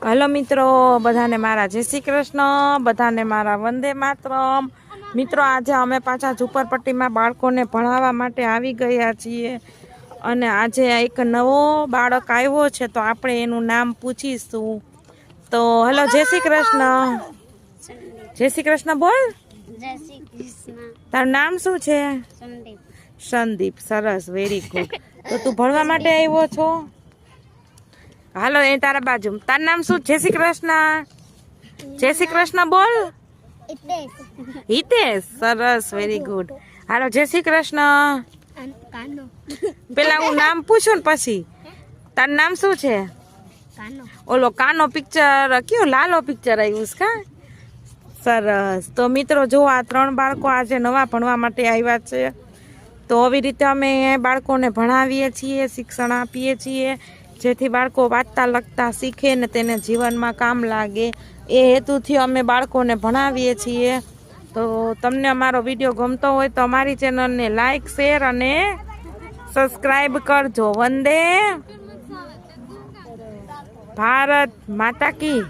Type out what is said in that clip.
Hello મિત્રો, બધાને મારા જય શ્રી કૃષ્ણ, બધાને મારા વંદે માતરમ। મિત્રો આજે અમે પાછા ઝુંપડપટ્ટીમાં બાળકોને ભણાવવા માટે આવી ગયા છીએ અને આજે એક નવો બાળક આવ્યો છે તો આપણે એનું નામ પૂછીશું। તો હલો, જય શ્રી કૃષ્ણ। જય શ્રી કૃષ્ણ બોલ। જય શ્રી કૃષ્ણ। તારું નામ શું છે? સંદીપ। સંદીપ, સરસ, વેરી ગુડ। તો તું ભણવા માટે આવ્યો છો? હાલો એ તારા બાજુ, તારું નામ શું? જય શ્રી કૃષ્ણ। જય શ્રી કૃષ્ણ બોલ। હિતેશ, સરસ, વેરી ગુડ। હાલો જય શ્રી કૃષ્ણ। કાનો। પેલા હું નામ પૂછું ને પછી તારું નામ શું છે? કાનો। ઓલો કાનો પિક્ચર કયું લાલો પિક્ચર આવ્યું છે કા? સરસ। તો મિત્રો જો આ 3 બાળકો આજે નવા ભણવા માટે આવ્યા છે તો આવી રીતે અમે બાળકોને ભણાવીએ છીએ, શિક્ષણ આપીએ છીએ જેથી બાળકો વાંચતા લખતા શીખે ને તેને જીવનમાં કામ લાગે એ હેતુથી અમે બાળકોને ભણાવીએ છીએ। તો તમને અમારો વિડીયો ગમતો હોય તો અમારી ચેનલને લાઈક, શેર અને સબસ્ક્રાઈબ કરજો। વંદે ભારત માતા કી।